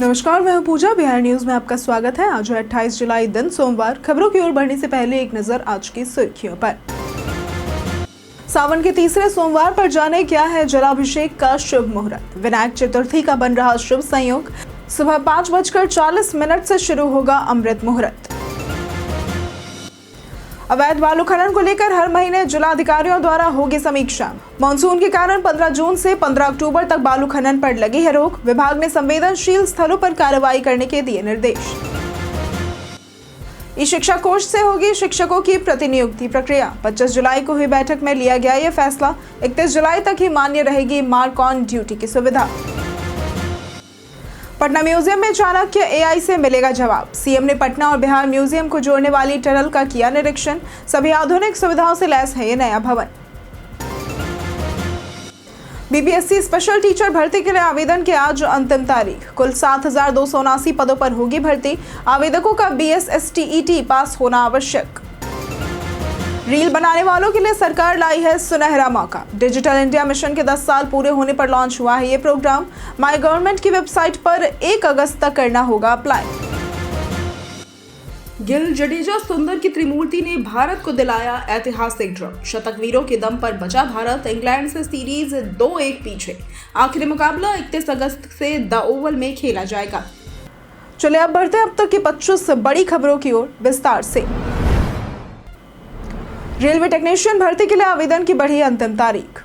नमस्कार, मैं हूं पूजा। बिहार न्यूज में आपका स्वागत है। आज है 28 जुलाई, दिन सोमवार। खबरों की ओर बढ़ने से पहले एक नजर आज की सुर्खियों पर। सावन के तीसरे सोमवार पर जाने क्या है जलाभिषेक का शुभ मुहूर्त। विनायक चतुर्थी का बन रहा शुभ संयोग। सुबह 5:40 से शुरू होगा अमृत मुहूर्त। अवैध बालू खनन को लेकर हर महीने जिलाधिकारियों द्वारा होगी समीक्षा। मानसून के कारण 15 जून से 15 अक्टूबर तक बालू खनन पर लगी है रोक। विभाग ने संवेदनशील स्थलों पर कार्रवाई करने के दिए निर्देश। ई शिक्षा कोष से होगी शिक्षकों की प्रतिनियुक्ति प्रक्रिया। 25 जुलाई को हुई बैठक में लिया गया यह फैसला। 31 जुलाई तक ही मान्य रहेगी मार्क ऑन ड्यूटी की सुविधा। पटना म्यूजियम में चाणक्य एआई से मिलेगा जवाब। सीएम ने पटना और बिहार म्यूजियम को जोड़ने वाली टनल का किया निरीक्षण। सभी आधुनिक सुविधाओं से लैस है ये नया भवन। बीपीएससी स्पेशल टीचर भर्ती के लिए आवेदन की आज अंतिम तारीख। कुल 7,279 पदों पर होगी भर्ती। आवेदकों का BSSTET पास होना आवश्यक। रील बनाने वालों के लिए सरकार लाई है सुनहरा मौका। डिजिटल इंडिया मिशन के 10 साल पूरे होने पर लॉन्च हुआ है ये प्रोग्राम। माई गवर्नमेंट की वेबसाइट पर 1 अगस्त तक करना होगा अप्लाई। गिल, जडेजा, सुंदर की त्रिमूर्ति ने भारत को दिलाया ऐतिहासिक ड्रॉ। शतक वीरों के दम पर बचा भारत। इंग्लैंड से सीरीज 2-1 पीछे। आखिरी मुकाबला 31 अगस्त से द ओवल में खेला जाएगा। चलिए अब बढ़ते हैं अब तक की 25 बड़ी खबरों की ओर विस्तार से। रेलवे टेक्नीशियन भर्ती के लिए आवेदन की बढ़ी अंतिम तारीख।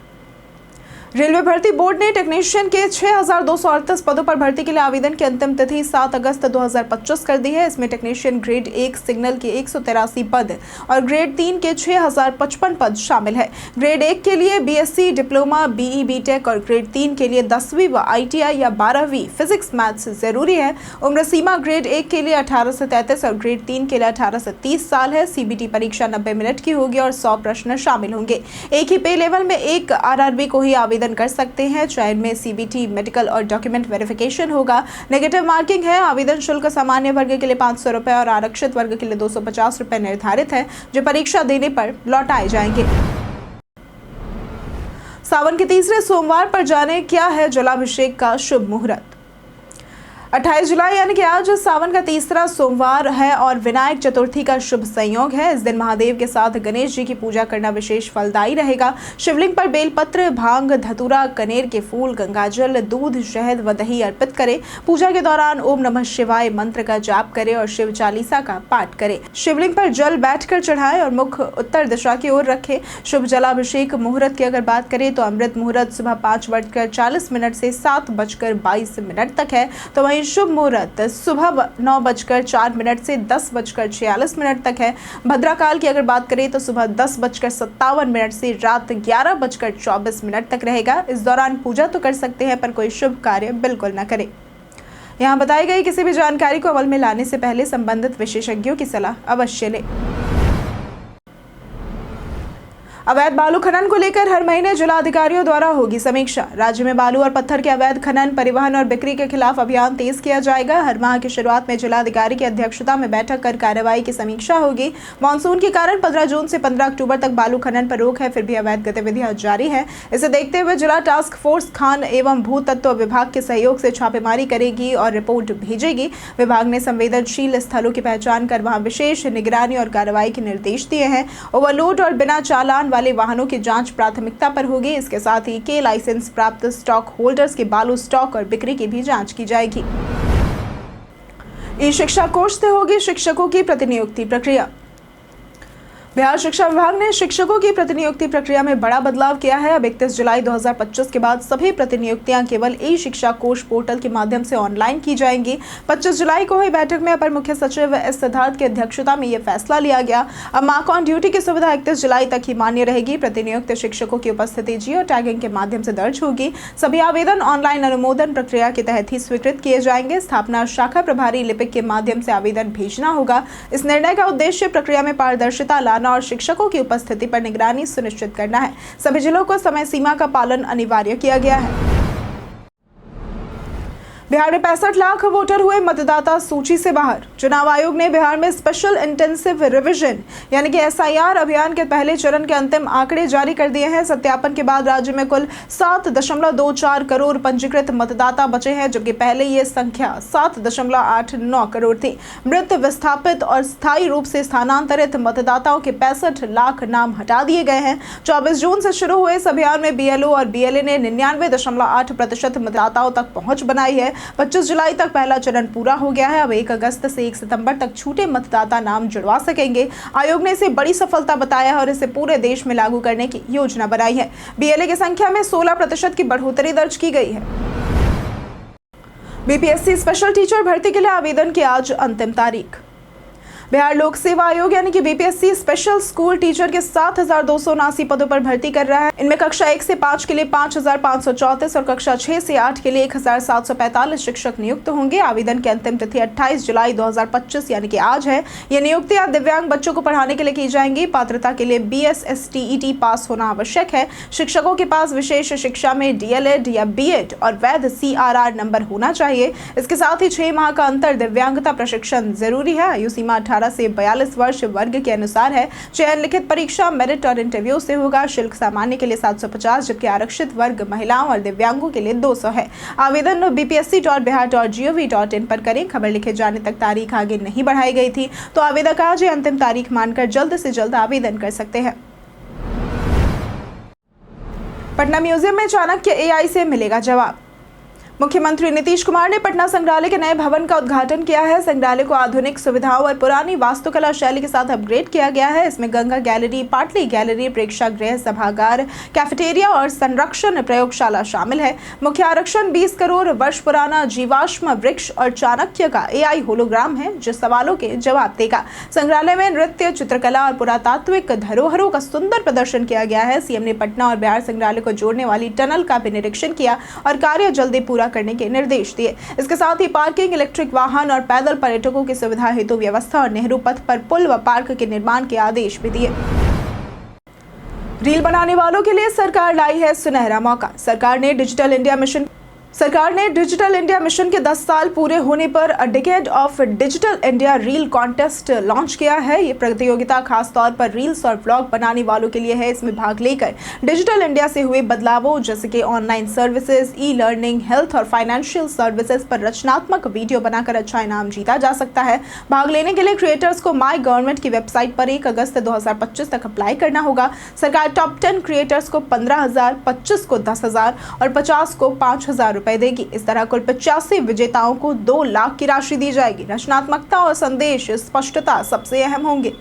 रेलवे भर्ती बोर्ड ने टेक्नीशियन के 6,238 पदों पर भर्ती के लिए आवेदन की अंतिम तिथि 7 अगस्त 2025 कर दी है। इसमें टेक्नीशियन ग्रेड 1 सिग्नल के 183 पद और ग्रेड 3 के 6,055 पद शामिल है। ग्रेड 1 के लिए BSc, डिप्लोमा, BE, BTech और ग्रेड 3 के लिए 10वीं व ITI या 12वीं फिजिक्स मैथ्स जरूरी है। उम्र सीमा ग्रेड 1 के लिए 18 से 33 और ग्रेड 3 के लिए 18 से 30 साल है। CBT परीक्षा 90 मिनट की होगी और 100 प्रश्न शामिल होंगे। एक ही पे लेवल में एक RRB को ही आवेदन कर सकते हैं। चयन में CBT, मेडिकल और डॉक्यूमेंट वेरिफिकेशन होगा। नेगेटिव मार्किंग है। आवेदन शुल्क सामान्य वर्ग के लिए 500 रुपए और आरक्षित वर्ग के लिए 250 रुपए निर्धारित है, जो परीक्षा देने पर लौटाए जाएंगे। सावन के तीसरे सोमवार पर जाने क्या है जलाभिषेक का शुभ मुहूर्त। 28 जुलाई यानी कि आज सावन का तीसरा सोमवार है और विनायक चतुर्थी का शुभ संयोग है। इस दिन महादेव के साथ गणेश जी की पूजा करना विशेष फलदायी रहेगा। शिवलिंग पर बेलपत्र, भांग, धतूरा, कनेर के फूल, गंगाजल, दूध, शहद व दही अर्पित करें। पूजा के दौरान ओम नमः शिवाय मंत्र का जाप करें और शिव चालीसा का पाठ करें। शिवलिंग पर जल बैठकर चढ़ाएं और मुख उत्तर दिशा की ओर रखें। शुभ जलाभिषेक मुहूर्त की अगर बात करें तो अमृत मुहूर्त सुबह 5:40 से 7:22 तक है। तो वहीं शुभ मुहूर्त सुबह 9:04 से 10:46 तक है। भद्राकाल की अगर बात करें तो सुबह 10:57 से रात 11:24 तक रहेगा। इस दौरान पूजा तो कर सकते हैं पर कोई शुभ कार्य बिल्कुल न करें। यहाँ बताई गई किसी भी जानकारी को अमल में लाने से पहले संबंधित विशेषज्ञों की सलाह अवश्य लें। अवैध बालू खनन को लेकर हर महीने जिलाधिकारियों द्वारा होगी समीक्षा। राज्य में बालू और पत्थर के अवैध खनन, परिवहन और बिक्री के खिलाफ अभियान तेज किया जाएगा। हर माह की शुरुआत में जिलाधिकारी की अध्यक्षता में बैठक कर कार्रवाई की समीक्षा होगी। मानसून के कारण 15 जून से 15 अक्टूबर तक बालू खनन पर रोक है, फिर भी अवैध गतिविधियां जारी है। इसे देखते हुए जिला टास्क फोर्स खान एवं भूतत्व विभाग के सहयोग से छापेमारी करेगी और रिपोर्ट भेजेगी। विभाग ने संवेदनशील स्थलों की पहचान कर वहां विशेष निगरानी और कार्रवाई के निर्देश दिए हैं। ओवरलोड और बिना चालान वाले वाहनों की जांच प्राथमिकता पर होगी। इसके साथ ही के लाइसेंस प्राप्त स्टॉक होल्डर्स के बालू स्टॉक और बिक्री की भी जांच की जाएगी। ई शिक्षा कोष से होगी शिक्षकों की प्रतिनियुक्ति प्रक्रिया। बिहार शिक्षा विभाग ने शिक्षकों की प्रतिनियुक्ति प्रक्रिया में बड़ा बदलाव किया है। अब 31 जुलाई 2025 के बाद सभी प्रतिनियुक्तियां केवल ई शिक्षा कोष पोर्टल के माध्यम से ऑनलाइन की जाएंगी। 25 जुलाई को हुई बैठक में अपर मुख्य सचिव S सिद्धार्थ की अध्यक्षता में यह फैसला लिया गया। अब मार्क ऑन ड्यूटी की सुविधा 31 जुलाई तक ही मान्य रहेगी। प्रतिनियुक्त शिक्षकों की उपस्थिति जियो टैगिंग के माध्यम से दर्ज होगी। सभी आवेदन ऑनलाइन अनुमोदन प्रक्रिया के तहत ही स्वीकृत किए जाएंगे। स्थापना शाखा प्रभारी लिपिक के माध्यम से आवेदन भेजना होगा। इस निर्णय का उद्देश्य प्रक्रिया में पारदर्शिता लाना और शिक्षकों की उपस्थिति पर निगरानी सुनिश्चित करना है। सभी जिलों को समय सीमा का पालन अनिवार्य किया गया है। बिहार में 65 लाख वोटर हुए मतदाता सूची से बाहर। चुनाव आयोग ने बिहार में स्पेशल इंटेंसिव रिवीजन यानी कि एसआईआर अभियान के पहले चरण के अंतिम आंकड़े जारी कर दिए हैं। सत्यापन के बाद राज्य में कुल 7.24 करोड़ पंजीकृत मतदाता बचे हैं, जबकि पहले ये संख्या 7.89 करोड़ थी। मृत, विस्थापित और स्थायी रूप से स्थानांतरित मतदाताओं के 65 लाख नाम हटा दिए गए हैं। 24 जून से शुरू हुए इस अभियान में बीएलओ और बीएलए ने 99.8% मतदाताओं तक पहुंच बनाई है। 25 जुलाई तक पहला चरण पूरा हो गया है। अब 1 अगस्त से 1 सितंबर तक छूटे मतदाता नाम जुड़वा सकेंगे। आयोग ने इसे बड़ी सफलता बताया है और इसे पूरे देश में लागू करने की योजना बनाई है। बीएलए की संख्या में 16% की बढ़ोतरी दर्ज की गई है। बीपीएससी स्पेशल टीचर भर्ती के लिए आवेदन की आज अंतिम तारीख। बिहार लोक सेवा आयोग यानी कि बीपीएससी स्पेशल स्कूल टीचर के 7,279 पदों पर भर्ती कर रहा है। इनमें कक्षा 1 से 5 के लिए 5,534 और कक्षा 6 से 8 के लिए 1,745 शिक्षक नियुक्त होंगे। आवेदन की अंतिम तिथि 28 जुलाई 2025 यानी कि आज है। ये नियुक्तियां दिव्यांग बच्चों को पढ़ाने के लिए की जाएंगी। पात्रता के लिए BSSTET पास होना आवश्यक है। शिक्षकों के पास विशेष शिक्षा में DLED या BEd और वैध CRR नंबर होना चाहिए। इसके साथ ही 6 माह का अंतर दिव्यांगता प्रशिक्षण जरूरी है। आयु सीमा 18 से 42 वर्ष वर्ग के अनुसार है। चयन लिखित परीक्षा, मेरिट और इंटरव्यू से होगा। शुल्क सामान्य के लिए 750, जबकि आरक्षित वर्ग महिलाओं और दिव्यांगों के लिए 200 है। आवेदन bpsc.bihar.gov.in पर करें। खबर लिखे जाने तक तारीख आगे नहीं बढ़ाई गई थी, तो आवेदक आज ये अंतिम तारीख मानकर जल्द से जल्द आवेदन कर सकते हैं। पटना म्यूजियम में चाणक्य AI से मिलेगा जवाब। मुख्यमंत्री नीतीश कुमार ने पटना संग्रहालय के नए भवन का उद्घाटन किया है। संग्रहालय को आधुनिक सुविधाओं और पुरानी वास्तुकला शैली के साथ अपग्रेड किया गया है। इसमें गंगा गैलरी, पाटली गैलरी, प्रेक्षागृह, सभागार, कैफेटेरिया और संरक्षण प्रयोगशाला शामिल है। मुख्य आकर्षण 20 करोड़ वर्ष पुराना जीवाश्म वृक्ष और चाणक्य का AI होलोग्राम है, जो सवालों के जवाब देगा। संग्रहालय में नृत्य, चित्रकला और पुरातात्विक धरोहरों का सुंदर प्रदर्शन किया गया है। सीएम ने पटना और बिहार संग्रहालय को जोड़ने वाली टनल का भी निरीक्षण किया और कार्य जल्दी पूरा करने के निर्देश दिए। इसके साथ ही पार्किंग, इलेक्ट्रिक वाहन और पैदल पर्यटकों की सुविधा हेतु व्यवस्था और नेहरू पथ पर पुल व पार्क के निर्माण के आदेश भी दिए। रील बनाने वालों के लिए सरकार लाई है सुनहरा मौका। सरकार ने डिजिटल इंडिया मिशन के 10 साल पूरे होने पर अ decade of digital India reel contest launch किया है। ये प्रतियोगिता खास तौर पर रील्स और ब्लॉग बनाने वालों के लिए है। इसमें भाग लेकर डिजिटल इंडिया से हुए बदलावों जैसे कि ऑनलाइन सर्विसेज, ई-लर्निंग, हेल्थ और फाइनेंशियल सर्विसेज पर रचनात्मक वीडियो बनाकर अच्छा इनाम जीता जा सकता है। भाग लेने के लिए क्रिएटर्स को माई गवर्नमेंट की वेबसाइट पर 1 अगस्त 2025 तक अप्लाई करना होगा। सरकार टॉप 10 क्रिएटर्स को 15,000, 25 को 10,000 और 50 को 5,000 रुपए देगी। इस तरह कुल 85 विजेताओं को 2 लाख की राशि दी जाएगी। रचनात्मकता और संदेश स्पष्टता सबसे अहम होंगे।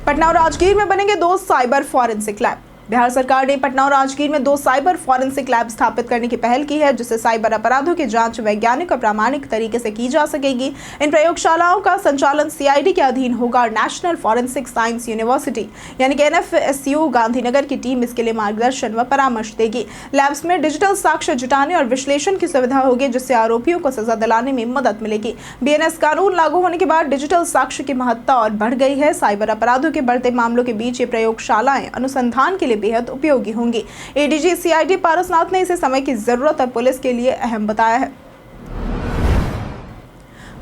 पटना और राजगीर में बनेंगे 2 साइबर फॉरेंसिक लैब। बिहार सरकार ने पटना और राजगीर में 2 साइबर फॉरेंसिक लैब स्थापित करने की पहल की है, जिससे साइबर अपराधों की जांच वैज्ञानिक और प्रामाणिक तरीके से की जा सकेगी। इन प्रयोगशालाओं का संचालन CID के अधीन होगा और नेशनल फॉरेंसिक साइंस यूनिवर्सिटी यानी कि NFSU गांधीनगर की टीम इसके लिए मार्गदर्शन व परामर्श देगी। लैब्स में डिजिटल साक्ष्य जुटाने और विश्लेषण की सुविधा होगी, जिससे आरोपियों को सजा दिलाने में मदद मिलेगी। BNS कानून लागू होने के बाद डिजिटल साक्ष्य की महत्ता और बढ़ गई है। साइबर अपराधों के बढ़ते मामलों के बीच ये प्रयोगशालाएं अनुसंधान के लिए बेहद उपयोगी होंगी। ADG CID पारसनाथ ने इसे समय की जरूरत और पुलिस के लिए अहम बताया है।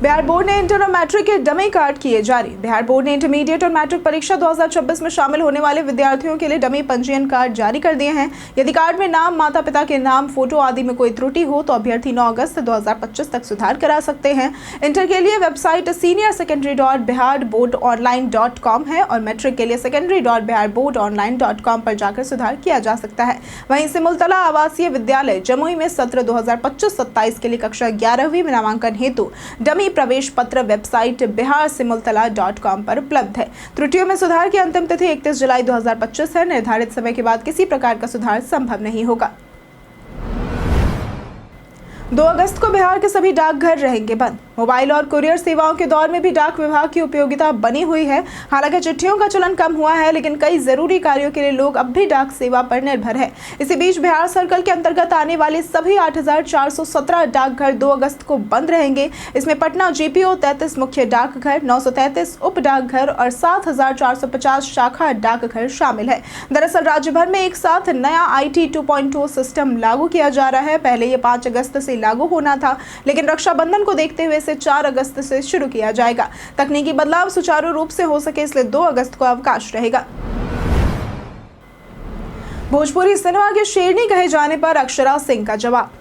बिहार बोर्ड ने इंटर और मैट्रिक के डमी कार्ड किए जारी। बिहार बोर्ड ने इंटरमीडिएट और मैट्रिक परीक्षा 2026 में शामिल होने वाले विद्यार्थियों के लिए डमी पंजीयन कार्ड जारी कर दिए हैं। यदि कार्ड में नाम, माता पिता के नाम, फोटो आदि में कोई त्रुटि हो तो अभ्यर्थी 9 अगस्त 2025 तक सुधार करा सकते हैं। इंटर के लिए वेबसाइट senior-secondary.biharboardonline.com है और मैट्रिक के लिए secondary.biharboardonline.com पर जाकर सुधार किया जा सकता है। वहीं सिमुलतला आवासीय विद्यालय जमुई में सत्र 2025-27 के लिए कक्षा 11वीं में नामांकन हेतु डमी प्रवेश पत्र वेबसाइट biharsimultala.com पर उपलब्ध है। त्रुटियों में सुधार की अंतिम तिथि 31 जुलाई 2025 है। निर्धारित समय के बाद किसी प्रकार का सुधार संभव नहीं होगा। 2 अगस्त को बिहार के सभी डाकघर रहेंगे बंद। मोबाइल और कुरियर सेवाओं के दौर में भी डाक विभाग की उपयोगिता बनी हुई है। हालांकि चिट्ठियों का चलन कम हुआ है, लेकिन कई जरूरी कार्यों के लिए लोग अब भी डाक सेवा पर निर्भर है। इसी बीच बिहार सर्कल के अंतर्गत आने वाले सभी 8,417 डाकघर 2 अगस्त को बंद रहेंगे। इसमें पटना GPO 33 मुख्य डाकघर, 933 उप डाकघर और 7,450 शाखा डाकघर शामिल है। दरअसल राज्य भर में एक साथ नया IT 2.0 सिस्टम लागू किया जा रहा है। पहले ये 5 अगस्त से लागू होना था, लेकिन रक्षाबंधन को देखते हुए इसे 4 अगस्त से शुरू किया जाएगा। तकनीकी बदलाव सुचारू रूप से हो सके, इसलिए 2 अगस्त को अवकाश रहेगा। भोजपुरी सिनेमा की शेरनी कहे जाने पर अक्षरा सिंह का जवाब।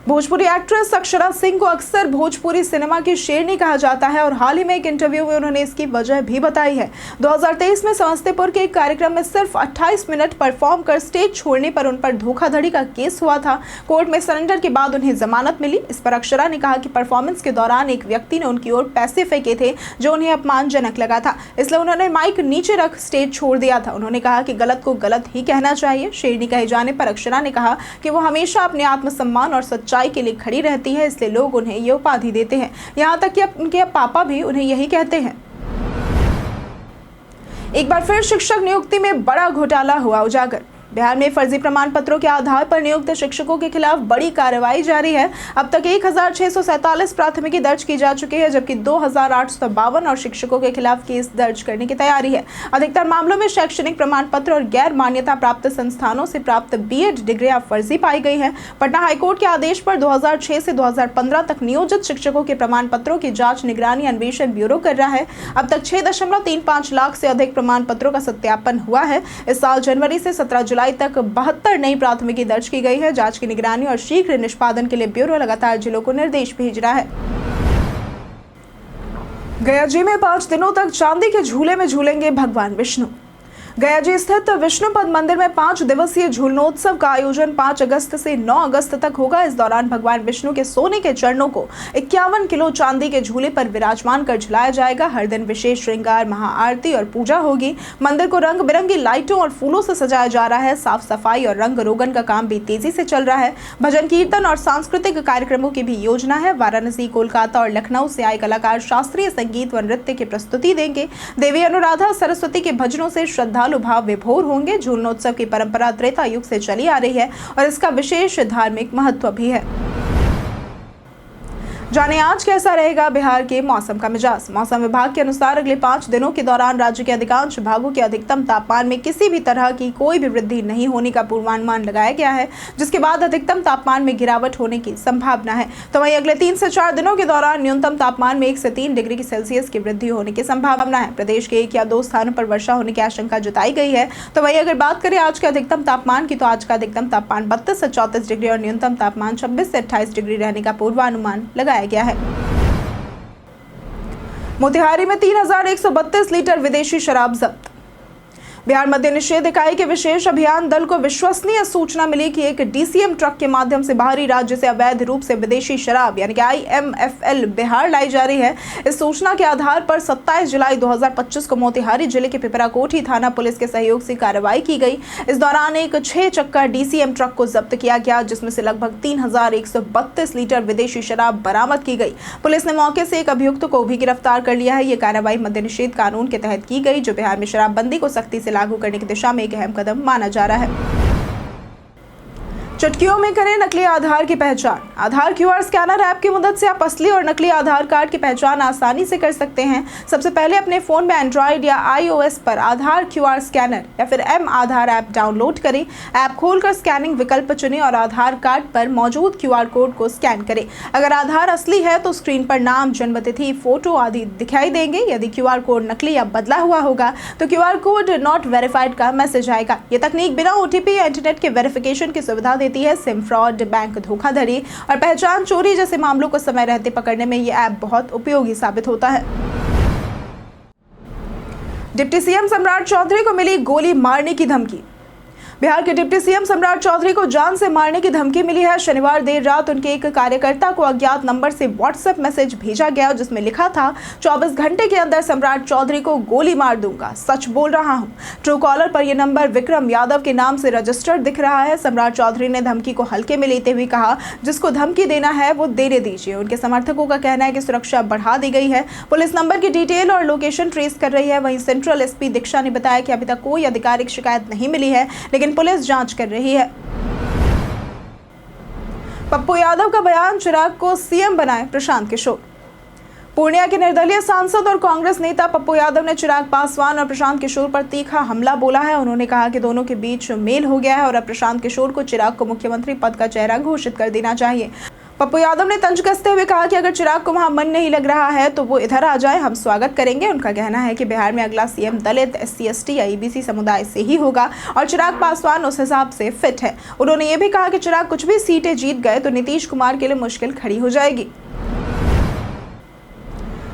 भोजपुरी एक्ट्रेस अक्षरा सिंह को अक्सर भोजपुरी सिनेमा की शेरनी कहा जाता है और हाल ही में एक इंटरव्यू में उन्होंने इसकी वजह भी बताई है। 2023 में समस्तीपुर के एक कार्यक्रम में सिर्फ 28 मिनट परफॉर्म कर स्टेज छोड़ने पर उन पर धोखाधड़ी का केस हुआ था। कोर्ट में सरेंडर के बाद उन्हें जमानत मिली। इस पर अक्षरा ने कहा कि परफॉर्मेंस के दौरान एक व्यक्ति ने उनकी ओर पैसे फेंके थे जो उन्हें अपमानजनक लगा था, इसलिए उन्होंने माइक नीचे रख स्टेज छोड़ दिया था। उन्होंने कहा कि गलत को गलत ही कहना चाहिए। शेरनी कहे जाने पर अक्षरा ने कहा कि वो हमेशा अपने आत्मसम्मान और सच्चाई के लिए खड़ी रहती है, इसलिए लोग उन्हें ये उपाधि देते हैं। यहाँ तक कि उनके पापा भी उन्हें यही कहते हैं। एक बार फिर शिक्षक नियुक्ति में बड़ा घोटाला हुआ उजागर। बिहार में फर्जी प्रमाण पत्रों के आधार पर नियुक्त शिक्षकों के खिलाफ बड़ी कार्रवाई जारी है। अब तक 1,647 प्राथमिकी दर्ज की जा चुकी है, जबकि 2,852 और शिक्षकों के खिलाफ केस दर्ज करने की तैयारी है। अधिकतर मामलों में शैक्षणिक प्रमाण पत्र और गैर मान्यता प्राप्त संस्थानों से प्राप्त BEd डिग्रियां फर्जी पाई गई है। पटना हाईकोर्ट के आदेश पर 2006 से 2015 तक नियोजित शिक्षकों के प्रमाण पत्रों की जांच निगरानी अन्वेषण ब्यूरो कर रहा है। अब तक 6.35 लाख से अधिक प्रमाण पत्रों का सत्यापन हुआ है। इस साल जनवरी से 17 जुलाई तक 72 नई प्राथमिकी दर्ज की गई है। जांच की निगरानी और शीघ्र निष्पादन के लिए ब्यूरो लगातार जिलों को निर्देश भेज रहा है। गया जी में 5 दिनों तक चांदी के झूले में झूलेंगे भगवान विष्णु। गया जी स्थित विष्णुपद मंदिर में 5 दिवसीय झूलनोत्सव का आयोजन 5 अगस्त से 9 अगस्त तक होगा। इस दौरान भगवान विष्णु के सोने के चरणों को 51 किलो चांदी के झूले पर विराजमान कर झुलाया जाएगा। हर दिन विशेष श्रृंगार, महाआरती और पूजा होगी। मंदिर को रंग बिरंगी लाइटों और फूलों से सजाया जा रहा है। साफ सफाई और रंग रोगन का काम भी तेजी से चल रहा है। भजन कीर्तन और सांस्कृतिक कार्यक्रमों की भी योजना है। वाराणसी, कोलकाता और लखनऊ से आए कलाकार शास्त्रीय संगीत व नृत्य की प्रस्तुति देंगे। देवी अनुराधा सरस्वती के भजनों से श्रद्धालु भाव विभोर होंगे। झूलनोत्सव की परंपरा त्रेता युग से चली आ रही है और इसका विशेष धार्मिक महत्व भी है। जाने आज कैसा रहेगा बिहार के मौसम का मिजाज। मौसम विभाग के अनुसार अगले 5 दिनों के दौरान राज्य के अधिकांश भागों के अधिकतम तापमान में किसी भी तरह की कोई भी वृद्धि नहीं होने का पूर्वानुमान लगाया गया है, जिसके बाद अधिकतम तापमान में गिरावट होने की संभावना है। तो वहीं अगले 3 से 4 दिनों के दौरान न्यूनतम तापमान में 1 से 3 डिग्री सेल्सियस की वृद्धि होने की संभावना है। प्रदेश के 1 या 2 स्थानों पर वर्षा होने की आशंका जताई गई है। तो वहीं अगर बात करें आज के अधिकतम तापमान की, तो आज का अधिकतम तापमान 32 से 34 डिग्री और न्यूनतम तापमान 26 से 28 डिग्री रहने का पूर्वानुमान लगाया गया है। मोतिहारी में 3,132 लीटर विदेशी शराब जब्त। बिहार मद्य निषेध इकाई के विशेष अभियान दल को विश्वसनीय सूचना मिली कि एक DCM ट्रक के माध्यम से बाहरी राज्य से अवैध रूप से विदेशी शराब यानी कि IMFL बिहार लाई जा रही है। इस सूचना के आधार पर 27 जुलाई 2025 को मोतिहारी जिले के पिपराकोठी थाना पुलिस के सहयोग से कार्रवाई की गई। इस दौरान एक 6 चक्का DCM ट्रक को जब्त किया गया, जिसमें से लगभग 3,132 लीटर विदेशी शराब बरामद की गई। पुलिस ने मौके से एक अभियुक्त को भी गिरफ्तार कर लिया है। ये कार्रवाई मद्य निषेध कानून के तहत की गई, जो बिहार में शराबबंदी को सख्ती से लागू करने की दिशा में एक अहम कदम माना जा रहा है। चुटकियों में करें नकली आधार की पहचान। आधार QR स्कैनर ऐप की मदद से आप असली और नकली आधार कार्ड की पहचान आसानी से कर सकते हैं। सबसे पहले अपने फोन में एंड्रॉइड या iOS पर आधार QR स्कैनर या फिर M आधार ऐप डाउनलोड करें। ऐप खोलकर स्कैनिंग विकल्प चुनें और आधार कार्ड पर मौजूद QR कोड को स्कैन करें। अगर आधार असली है तो स्क्रीन पर नाम, जन्मतिथि, फोटो आदि दिखाई देंगे। यदि QR कोड नकली या बदला हुआ होगा तो QR कोड नॉट वेरीफाइड का मैसेज आएगा। ये तकनीक बिना OTP या इंटरनेट के वेरिफिकेशन की सुविधा देती है। सिम फ्रॉड, बैंक धोखाधड़ी और पहचान चोरी जैसे मामलों को समय रहते पकड़ने में यह ऐप बहुत उपयोगी साबित होता है। डिप्टी CM सम्राट चौधरी को मिली गोली मारने की धमकी। बिहार के डिप्टी सीएम सम्राट चौधरी को जान से मारने की धमकी मिली है। शनिवार देर रात उनके एक कार्यकर्ता को अज्ञात नंबर से व्हाट्सएप मैसेज भेजा गया जिसमें लिखा था 24 घंटे के अंदर सम्राट चौधरी को गोली मार दूंगा, सच बोल रहा हूं। ट्रू कॉलर पर यह नंबर विक्रम यादव के नाम से रजिस्टर्ड दिख रहा है। सम्राट चौधरी ने धमकी को हल्के में लेते हुए कहा, जिसको धमकी देना है वो देने दीजिए। उनके समर्थकों का कहना है कि सुरक्षा बढ़ा दी गई है। पुलिस नंबर की डिटेल और लोकेशन ट्रेस कर रही है। वहीं सेंट्रल एसपी दीक्षा ने बताया कि अभी तक कोई आधिकारिक शिकायत नहीं मिली है, लेकिन पुलिस जांच कर रही है। पप्पू यादव का बयान, चिराग को सीएम बनाए प्रशांत किशोर। पूर्णिया के निर्दलीय सांसद और कांग्रेस नेता पप्पू यादव ने चिराग पासवान और प्रशांत किशोर पर तीखा हमला बोला है। उन्होंने कहा कि दोनों के बीच मेल हो गया है और अब प्रशांत किशोर को चिराग को मुख्यमंत्री पद का चेहरा घोषित कर देना चाहिए। पप्पू यादव ने तंज कसते हुए कहा कि अगर चिराग को वहां मन नहीं लग रहा है तो वो इधर आ जाए, हम स्वागत करेंगे। उनका कहना है कि बिहार में अगला सीएम दलित, SC, ST या EBC समुदाय से ही होगा और चिराग पासवान उस हिसाब से फिट है। उन्होंने ये भी कहा कि चिराग कुछ भी सीटें जीत गए तो नीतीश कुमार के लिए मुश्किल खड़ी हो जाएगी।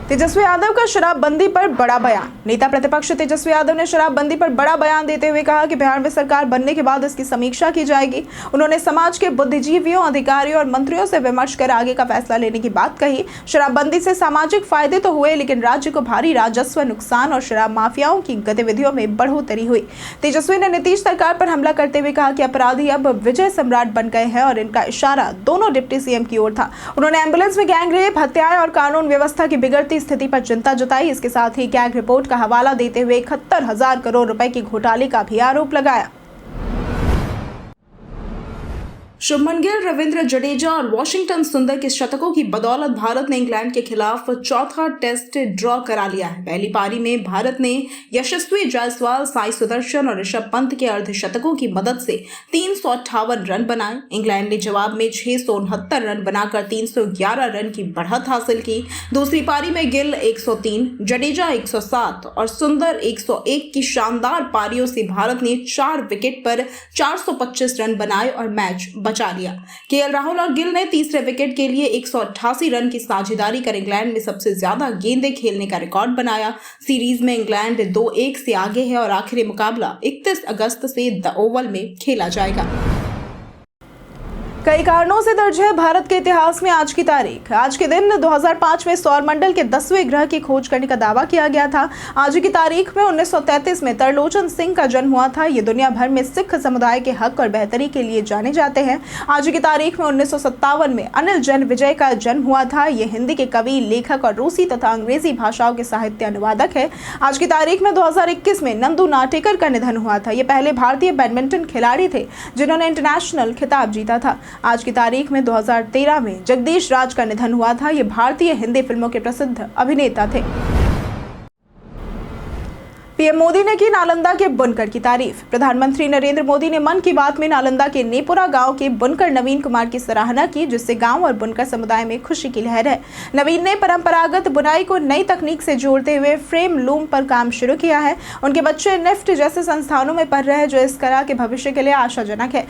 तेजस्वी यादव का शराबबंदी पर बड़ा बयान। नेता प्रतिपक्ष तेजस्वी यादव ने शराबबंदी पर बड़ा बयान देते हुए कहा कि बिहार में सरकार बनने के बाद इसकी समीक्षा की जाएगी। उन्होंने समाज के बुद्धिजीवियों, अधिकारियों और मंत्रियों से विमर्श कर आगे का फैसला लेने की बात कही। शराबबंदी से सामाजिक फायदे तो हुए, लेकिन राज्य को भारी राजस्व नुकसान और शराब माफियाओं की गतिविधियों में बढ़ोतरी हुई। तेजस्वी ने नीतीश सरकार पर हमला करते हुए कहा कि अपराधी अब विजय सम्राट बन गए हैं और इनका इशारा दोनों डिप्टी सीएम की ओर था। उन्होंने एम्बुलेंस में गैंगरेप, हत्याएं और कानून व्यवस्था की बिगड़ती स्थिति पर चिंता जताई। इसके साथ ही गैग रिपोर्ट का हवाला देते हुए 71,000 करोड़ रुपए की घोटाले का भी आरोप लगाया। शुभमन गिल, रविंद्र जडेजा और वॉशिंगटन सुंदर के शतकों की बदौलत भारत ने इंग्लैंड के खिलाफ चौथा टेस्ट ड्रॉ करा लिया है। पहली पारी में भारत ने यशस्वी जायसवाल, साई सुदर्शन और ऋषभ पंत के अर्धशतकों की मदद से 358 रन बनाए। इंग्लैंड ने जवाब में 669 रन बनाकर 311 रन की बढ़त हासिल की। दूसरी पारी में गिल 103, जडेजा 107 और सुंदर 101 की शानदार पारियों से भारत ने 4 विकेट पर 425 रन बनाए और मैच बचा लिया। केएल राहुल और गिल ने तीसरे विकेट के लिए 188 रन की साझेदारी कर इंग्लैंड में सबसे ज्यादा गेंदें खेलने का रिकॉर्ड बनाया। सीरीज में इंग्लैंड 2-1 से आगे है और आखिरी मुकाबला 31 अगस्त से द ओवल में खेला जाएगा। कई कारणों से दर्ज है भारत के इतिहास में आज की तारीख। आज के दिन 2005 में सौरमंडल के 10वें ग्रह की खोज करने का दावा किया गया था। आज की तारीख में 1933 में तरलोचन सिंह का जन्म हुआ था। ये दुनिया भर में सिख समुदाय के हक और बेहतरी के लिए जाने जाते हैं। आज की तारीख में 1957 में अनिल जैन विजय का जन्म हुआ था। ये हिंदी के कवि, लेखक और रूसी तथा अंग्रेजी भाषाओं के साहित्य अनुवादक है। आज की तारीख में 2021 में नंदू नाटेकर का निधन हुआ था। ये पहले भारतीय बैडमिंटन खिलाड़ी थे जिन्होंने इंटरनेशनल खिताब जीता था। आज की तारीख में 2013 में जगदीश राज का निधन हुआ था। ये भारतीय हिंदी फिल्मों के प्रसिद्ध अभिनेता थे। पीएम मोदी ने की नालंदा के बुनकर की तारीफ। प्रधानमंत्री नरेंद्र मोदी ने मन की बात में नालंदा के नेपुरा गांव के बुनकर नवीन कुमार की सराहना की, जिससे गांव और बुनकर समुदाय में खुशी की लहर है। नवीन ने परंपरागत बुनाई को नई तकनीक से जोड़ते हुए फ्रेम लूम पर काम शुरू किया है। उनके बच्चे निफ्ट जैसे संस्थानों में पढ़ रहे हैं, जो इस कला के भविष्य के लिए आशाजनक है।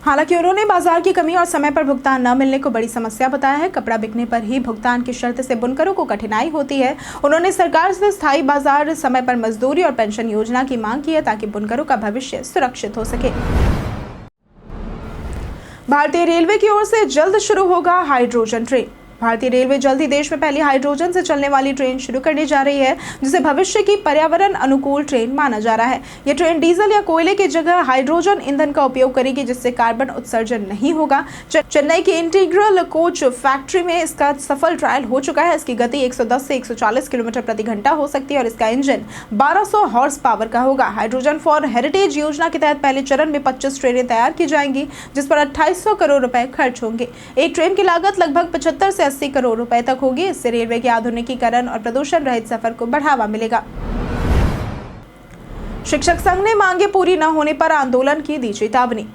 हालांकि उन्होंने बाजार की कमी और समय पर भुगतान न मिलने को बड़ी समस्या बताया है। कपड़ा बिकने पर ही भुगतान की शर्त से बुनकरों को कठिनाई होती है। उन्होंने सरकार से स्थायी बाजार, समय पर मजदूरी और पेंशन योजना की मांग की है ताकि बुनकरों का भविष्य सुरक्षित हो सके। भारतीय रेलवे की ओर से जल्द शुरू होगा हाइड्रोजन ट्रेन। भारतीय रेलवे जल्द ही देश में पहली हाइड्रोजन से चलने वाली ट्रेन शुरू करने जा रही है, जिसे भविष्य की पर्यावरण अनुकूल ट्रेन माना जा रहा है। यह ट्रेन डीजल या कोयले की जगह हाइड्रोजन ईंधन का उपयोग करेगी, जिससे कार्बन उत्सर्जन नहीं होगा। चेन्नई की इंटीग्रल कोच फैक्ट्री में इसका सफल ट्रायल हो चुका है। इसकी गति 110 से 140 किलोमीटर प्रति घंटा हो सकती है और इसका इंजन 1200 हॉर्स पावर का होगा। हाइड्रोजन फॉर हेरिटेज योजना के तहत पहले चरण में 25 ट्रेनें तैयार की जाएंगी, जिस पर 2800 करोड़ रुपए खर्च होंगे। एक ट्रेन की लागत लगभग 75 से 80 करोड़ रुपए तक होगी। इससे रेलवे के आधुनिकीकरण और प्रदूषण रहित सफर को बढ़ावा मिलेगा। शिक्षक संघ ने मांगे पूरी न होने पर आंदोलन की दी चेतावनी।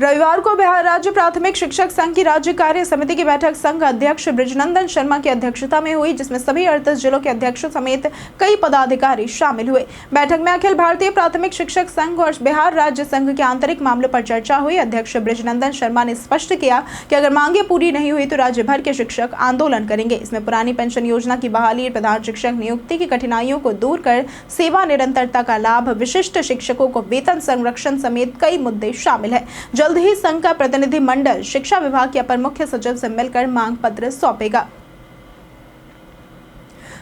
रविवार को बिहार राज्य प्राथमिक शिक्षक संघ की राज्य कार्य समिति की बैठक संघ अध्यक्ष बृजनंदन शर्मा की अध्यक्षता में हुई, जिसमें सभी 38 जिलों के अध्यक्षों समेत कई पदाधिकारी शामिल हुए। बैठक में अखिल भारतीय प्राथमिक शिक्षक संघ और बिहार राज्य संघ के आंतरिक मामलों पर चर्चा हुई। अध्यक्ष बृजनंदन शर्मा ने स्पष्ट किया कि अगर मांगे पूरी नहीं हुई तो राज्य भर के शिक्षक आंदोलन करेंगे। इसमें पुरानी पेंशन योजना की बहाली, प्रधान शिक्षक नियुक्ति की कठिनाइयों को दूर कर सेवा निरंतरता का लाभ, विशिष्ट शिक्षकों को वेतन संरक्षण समेत कई मुद्दे शामिल है। जल्द ही संघ का प्रतिनिधि मंडल शिक्षा विभाग के अपर मुख्य सचिव से मिलकर मांग पत्र सौंपेगा।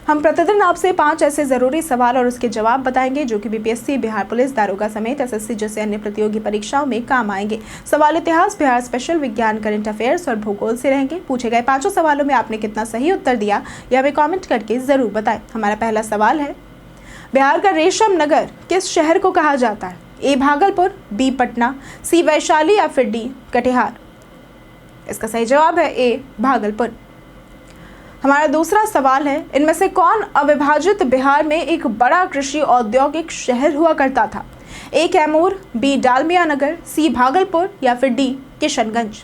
हम प्रतिदिन आपसे 5 ऐसे जरूरी सवाल और उसके जवाब बताएंगे जो कि बीपीएससी, बिहार पुलिस, दारोगा समेत एसएससी जैसे अन्य प्रतियोगी परीक्षाओं में काम आएंगे। सवाल इतिहास, बिहार स्पेशल, विज्ञान, करंट अफेयर्स और भूगोल से रहेंगे। पूछे गए 5 सवालों में आपने कितना सही उत्तर दिया यह हमें कॉमेंट करके जरूर बताएं। हमारा पहला सवाल है, बिहार का रेशम नगर किस शहर को कहा जाता है? ए भागलपुर, बी पटना, सी वैशाली या फिर डी कटिहार? इसका सही जवाब है ए भागलपुर। हमारा दूसरा सवाल है, इनमें से कौन अविभाजित बिहार में एक बड़ा कृषि औद्योगिक शहर हुआ करता था? ए कैमूर, बी डालमिया नगर, सी भागलपुर या फिर डी किशनगंज?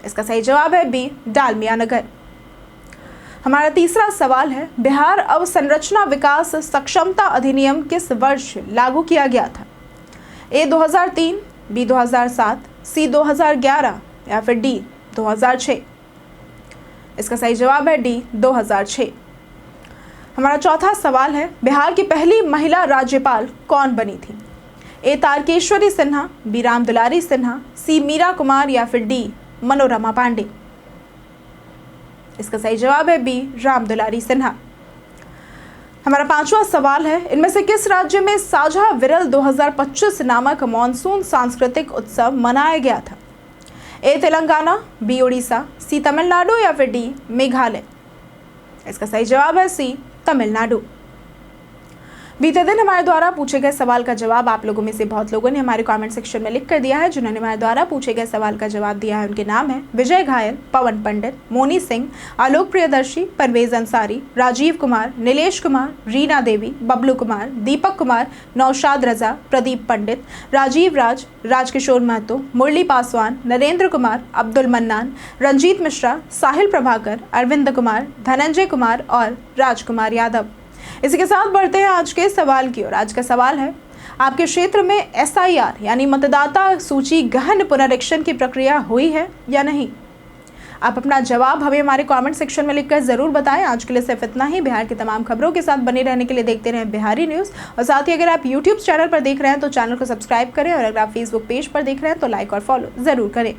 इसका सही जवाब है बी डालमिया नगर। हमारा तीसरा सवाल है, बिहार अवसंरचना विकास सक्षमता अधिनियम किस वर्ष लागू किया गया था? ए 2003, बी 2007, सी 2011 या फिर डी 2006? इसका सही जवाब है डी 2006। हमारा चौथा सवाल है, बिहार की पहली महिला राज्यपाल कौन बनी थी? ए तारकेश्वरी सिन्हा, बी राम दुलारी सिन्हा, सी मीरा कुमार या फिर डी मनोरमा पांडे? इसका सही जवाब है बी राम दुलारी सिन्हा। हमारा पांचवा सवाल है, इनमें से किस राज्य में साझा विरल 2025 नामक मॉनसून सांस्कृतिक उत्सव मनाया गया था? ए तेलंगाना, बी उड़ीसा, सी तमिलनाडु या फिर डी मेघालय? इसका सही जवाब है सी तमिलनाडु। बीते दिन हमारे द्वारा पूछे गए सवाल का जवाब आप लोगों में से बहुत लोगों ने हमारे कमेंट सेक्शन में लिख कर दिया है। जिन्होंने हमारे द्वारा पूछे गए सवाल का जवाब दिया है उनके नाम है विजय घायल, पवन पंडित, मोनी सिंह, आलोक प्रियदर्शी, परवेज अंसारी, राजीव कुमार, नीलेश कुमार, रीना देवी, बबलू कुमार, दीपक कुमार, नौशाद रजा, प्रदीप पंडित, राजीव राज, राजकिशोर महतो, मुरली पासवान, नरेंद्र कुमार, अब्दुल मन्नान, रंजीत मिश्रा, साहिल प्रभाकर, अरविंद कुमार, धनंजय कुमार और राजकुमार यादव। इसी के साथ बढ़ते हैं आज के सवाल की ओर। आज का सवाल है, आपके क्षेत्र में एसआईआर यानी मतदाता सूची गहन पुनरीक्षण की प्रक्रिया हुई है या नहीं? आप अपना जवाब हमें हमारे कमेंट सेक्शन में लिखकर जरूर बताएं। आज के लिए सिर्फ इतना ही। बिहार की तमाम खबरों के साथ बने रहने के लिए देखते रहें बिहारी न्यूज़। और साथ ही अगर आप यूट्यूब चैनल पर देख रहे हैं तो चैनल को सब्सक्राइब करें और अगर आप फेसबुक पेज पर देख रहे हैं तो लाइक और फॉलो जरूर करें।